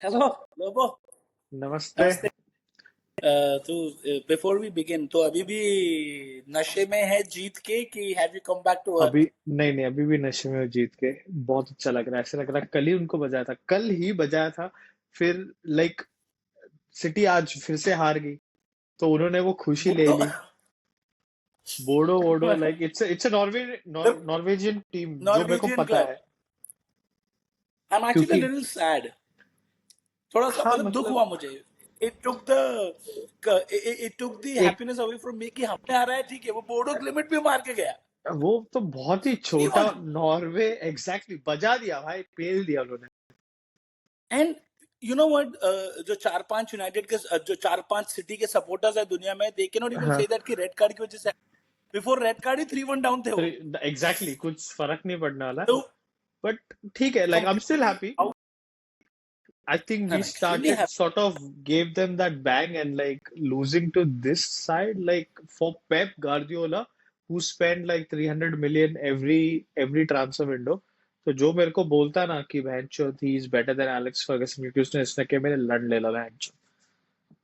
Hello Lobo. नमस्ते। नमस्ते। तो बिफोर वी बिगिन, तो अभी भी नशे में है जीत के कि have you come back to अभी अर्थ? नहीं नहीं, अभी भी नशे में हूँ जीत के। बहुत अच्छा लग रहा है, ऐसा लग रहा है कल ही उनको बजाया था, कल ही बजाया था। फिर लाइक सिटी आज फिर से हार गई, तो उन्होंने वो खुशी ले बोलो। ली। बोडो वोडो, like it's the Norwegian team, जो मेरे को नॉर्वेजियन पता क्लब। है। आई एम एक्चुअली क्योंकि लिटिल सैड। थोड़ा सा हाँ मतलब दुख मतलब हुआ मुझे। It took the it took the एक हैप्पीनेस अवे फ्रॉम मी कि हमने आ रहा है, ठीक है, वो बोर्डो लिमिट भी मार के गया। वो तो बहुत ही छोटा 3-1। नॉर्वे एग्जैक्टली बजा दिया भाई, पेल दिया उन्होंने। एंड यू नो व्हाट, जो चार पांच यूनाइटेड के जो चार पांच सिटी के सपोर्टर्स है दुनिया में, दे कैन नॉट इवन हाँ, से दैट कि रेड कार्ड की वजह से बिफोर रेड कार्ड ही 3-1 डाउन थे तो वो। एग्जैक्टली कुछ फर्क नहीं पड़ने वाला। तो बट ठीक है, like I am still completely happy. out. I think we I'm extremely started happy. sort of gave them that bang, and like losing to this side, like for Pep Guardiola, who spent like 300 million every transfer window. तो जो मेरे को बोलता है ना कि भैंचो he is better than Alex Ferguson, क्योंकि उसने इसने के मेरे लड़ ले ला भैंचो।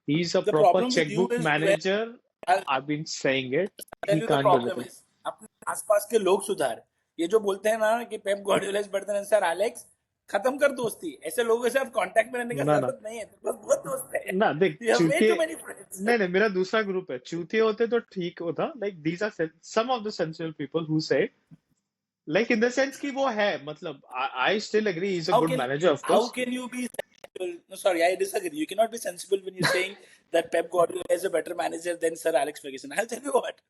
He is a The proper problem with you checkbook is when manager. I'll I've been saying it. tell He you the can't do problem it. is अपने आसपास के लोग सुधार। ये जो बोलते हैं ना कि Pep Guardiola is better than sir Alex, खत्म कर दोस्ती। ऐसे लोगों के साथ कांटेक्ट में रहने का ना ना जरूरत नहीं है, तेरे पास बहुत दोस्त है। ना, देख You have way चूतिए। too many friends. नहीं नहीं, मेरा दूसरा ग्रुप है, चूतिए होते तो ठीक होता। Like these are some of the sensible people who say, like in the sense कि वो है, मतलब I still agree is a How good can manager of how course. can you be sensible? No, sorry, I disagree. You cannot be sensible when you're saying that Pep Guardiola is a better manager than Sir Alex Ferguson. I'll tell you what.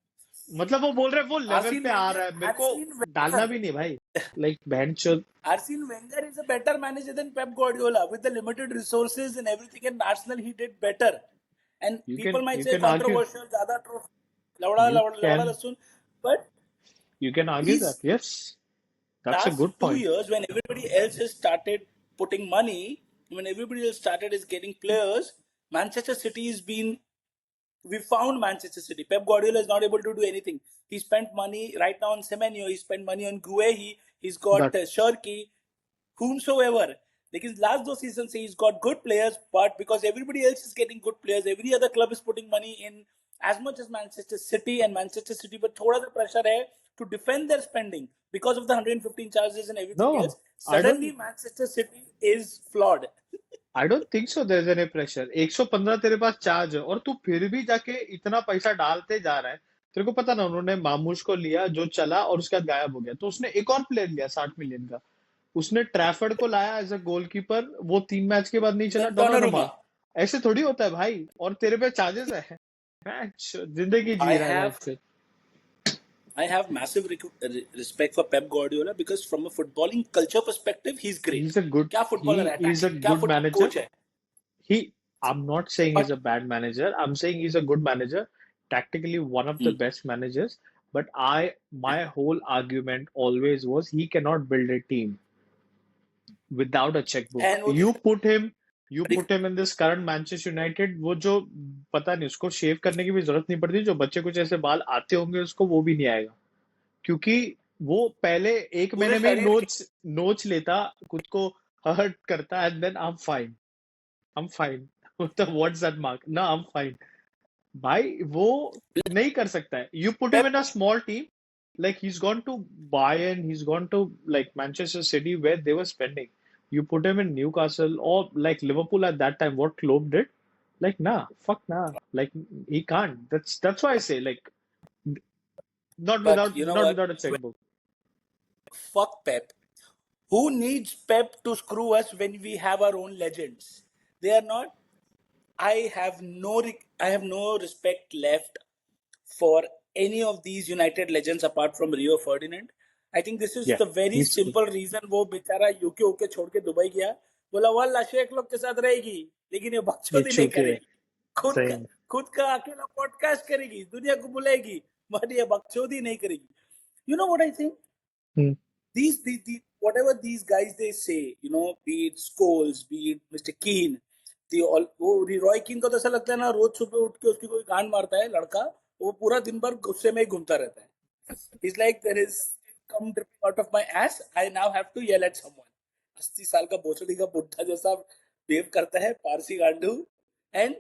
मतलब वो बोल रहे हैं वो level Arsene पे आ Wenger, रहा है, मेरे को Arsene डालना Wenger, भी नहीं भाई। लाइक बहन चोद। Arsene Wenger is a better manager than Pep Guardiola with the limited resources and everything. In Arsenal, he did better. And you people can might you say can argue, controversial, ज़्यादा trophy, लवड़ा you लवड़ा लवड़ा can लहसुन, but you can argue he's that, yes, that's a last good two point. years when everybody else has started putting money, when everybody else started is getting players, Manchester City has been. We found Manchester City. Pep Guardiola is not able to do anything. He spent money right now on Semenyo. He spent money on Guehi. He's got that Shirky, whomsoever. Because last 2 seasons he's got good players, but because everybody else is getting good players, every other club is putting money in as much as Manchester City, and Manchester City, but thoda the pressure hai to defend their spending because of the 115 charges and no, everything else. I Suddenly don't Manchester City is flawed. I don't think so there is any pressure. 115 तेरे पास charge है और तू फिर भी जाके इतना पैसा डालते जा रहा है। तेरे को पता ना, उन्होंने मामूश को लिया जो चला और उसके बाद गायब हो गया, तो उसने एक और प्लेयर लिया 60 मिलियन का। उसने ट्रैफर्ड को लाया एज अ गोलकीपर, वो 3 मैच के बाद नहीं चला, Donnarumma. डोनारुमा। ऐसे थोड़ी होता है भाई, और तेरे पे चार्जेस है। मैच जिंदगी जी I रहा है have मैच से। I have massive respect for Pep Guardiola because from a footballing culture perspective, he's he great. Is a good, क्या ही फुटबॉलर है, इज अ टैक्टिक क्या गुड फुटबॉल मैनेजर। कोच है। He, I'm not saying he's but a bad manager. I'm saying he's a good manager, tactically one of the best managers. But my whole argument always was he cannot build a team without a checkbook. And वो दूसरा You put him in this current Manchester United, वो जो पता नहीं, उसको शेव करने की भी जरूरत नहीं पड़ती, जो बच्चे कुछ ऐसे बाल आते होंगे उसको वो भी नहीं आएगा, क्योंकि वो पहले एक पूरे महीने में ही शरीर के नोच लेता, खुद को हर्ट करता, and then I'm fine. What's that mark? No, I'm fine. भाई वो नहीं कर सकता है। You put him Pep in a small team, like he's gone to Bayern, he's gone to like Manchester City where they were spending. You put him in Newcastle or like Liverpool at that time, what Klopp did, like nah, fuck nah, like he can't. That's why I say like not but without you know not what, without a checkbook. Fuck Pep. Who needs Pep to screw us when we have our own legends? They are not. I have no respect left for any of these United legends apart from Rio Ferdinand. I think this is Yeah, the very he's simple reason वो बेचारा UK okay छोड़ के Dubai गया। बोला वह लाशें एक लोग के साथ रहेगी, लेकिन ये ये बकचोदी नहीं चूतिया है, करेगी। खुद का सही। खुद का अकेला पॉडकास्ट करेगी, दुनिया को बुलाएगी, बट ये बकचोदी नहीं करेगी। You know what I think? Hmm. These whatever these guys they say, you know, be it Scholes, be it Mr. Keane, they all वो रॉय कीन को तो ऐसा लगता है ना, रोज सुबह उठ के उसकी कोई गांड मारता है लड़का, वो पूरा दिन भर गुस्से में ही घूमता रहता है। He's like there is come dripping out of my ass, I now have to yell at someone. 80 साल का भोसड़ी का बुढ़ा जैसा Dave करता है Parsi गांडू and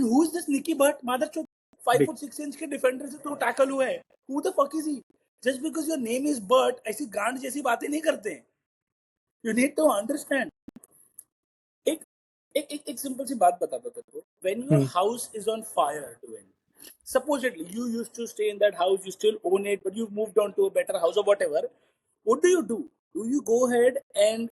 who is this Nicky Butt? Mother chop 5 foot 6 inch के डिफेंडर से तो टैकल हुआ है. Who the fuck is he? Just because your name is Butt, ऐसी गांड जैसी बातें नहीं करते हैं. You need to understand. एक एक सिंपल सी बात बताता था तेरे को. When your house is on fire, Dwayne, supposedly you used to stay in that house, you still own it, but you've moved on to a better house or whatever. What do? Do you go ahead and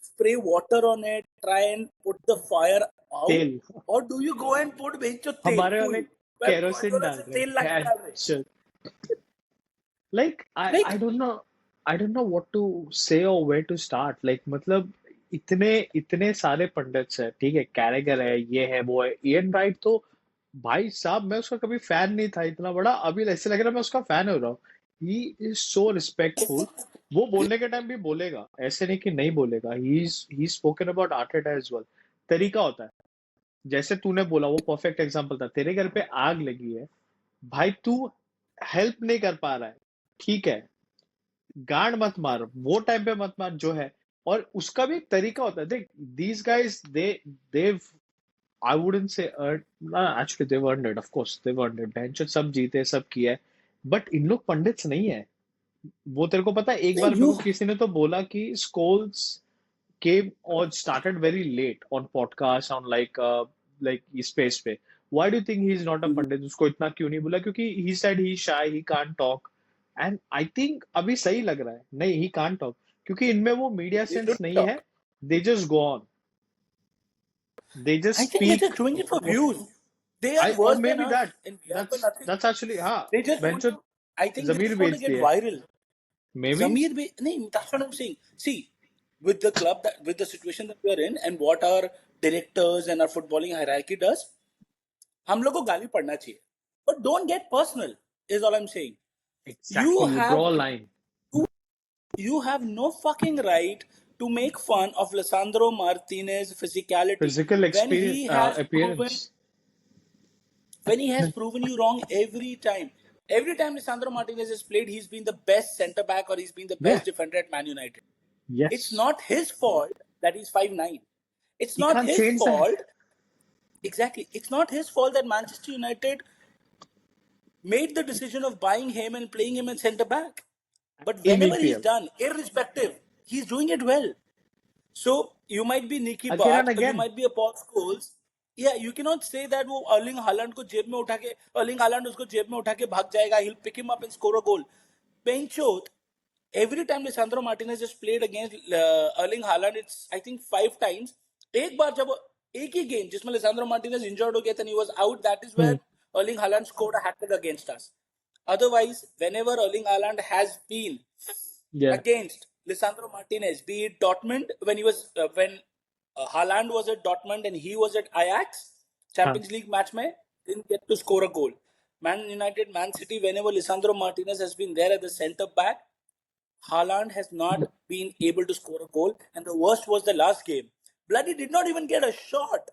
spray water on it, try and put the fire out, तेल or do you go and put बेंचो तेल हमारे full? वाले मैं kerosene गाड़ियों डाल से रहे तेल लाके डाल रहे. हैं. Like Like I don't know what to say or where to start. Like मतलब इतने इतने सारे पंडित्स हैं, ठीक है, कैरेगर है, ये है, वो है, इयन राइट तो भाई साहब मैं उसका कभी फैन नहीं था इतना बड़ा, अभी ऐसे लग रहा है मैं उसका फैन हो रहा हूँ. He is so respectful. वो बोलने के टाइम भी बोलेगा, ऐसे नहीं कि नहीं बोलेगा. He spoken about Arteta as well. तरीका होता है. जैसे तूने बोला वो परफेक्ट एग्जांपल था. तेरे घर पे आग लगी है भाई, तू हेल्प नहीं कर पा रहा है, ठीक है, गांड मत मार, वो टाइम पे मत मार जो है. और उसका भी एक तरीका होता है. देख these guys they've I wouldn't say actually they've earned it, of course they've earned it. बेंचो सब जीते सब किया है, बट इन लोग पंडित्स नहीं है. वो तेरे को पता है, एक बार मेरे you को किसी ने तो बोला कि Scholes came or started very late on podcast on like space पे. Why do you think he's not a पंडित? उसको इतना क्यों नहीं बोला? क्योंकि he said he's shy, he can't talk. And I think अभी सही लग रहा है. नहीं, he can't talk. क्योंकि इनमें वो मीडिया they सेंस should नहीं है. talk. They just go on. They just I think they're speak. just doing it for views. They are I or worse than maybe us, that. and we are for nothing. That's actually हाँ. They just want बेंचो to. I think they Zameer just want to बेच get दिया. viral. Maybe. No, that's what I'm saying. See, with the club with the situation that we are in, and what our directors and our footballing hierarchy does, हम लोग को गाली पड़ना चाहिए. But don't get personal. Is all I'm saying. Exactly. You draw a line. You have no fucking right to make fun of Lisandro Martinez' physicality Physical when experience, he has proven appearance. you wrong every time. Every time Lisandro Martinez has played, he's been the best centre back or he's been the Yeah. best defender at Man United. It's Yes. not his fault that he's 5'9". It's He not can't his change that. fault. Exactly. It's not his fault that Manchester United made the decision of buying him and playing him in centre back. But In whenever he's EPL. done, irrespective, he's doing it well. So you might be Nicky Again and Butt or you again. might be a Paul Scholes. Yeah, you cannot say that वो Erling Haaland को जेब में उठा के Erling Haaland उसको जेब में उठा के भाग जाएगा. He'll pick him up and score a goal. Benchot, every time Lisandro Martinez has played against Erling Haaland, it's I think 5 times. एक बार जब एक ही गेम जिसमें Lisandro Martinez injured हो गया था and he was out, that is where Erling Haaland scored a hat trick against us. Otherwise, whenever Erling Haaland has been Yeah. against Lisandro Martinez, be it Dortmund when Haaland was at Dortmund and he was at Ajax, Champions League match में didn't get to score a goal. Man United, Man City, whenever Lisandro Martinez has been there at the centre back, Haaland has not been able to score a goal. And the worst was the last game. Bloody did not even get a shot.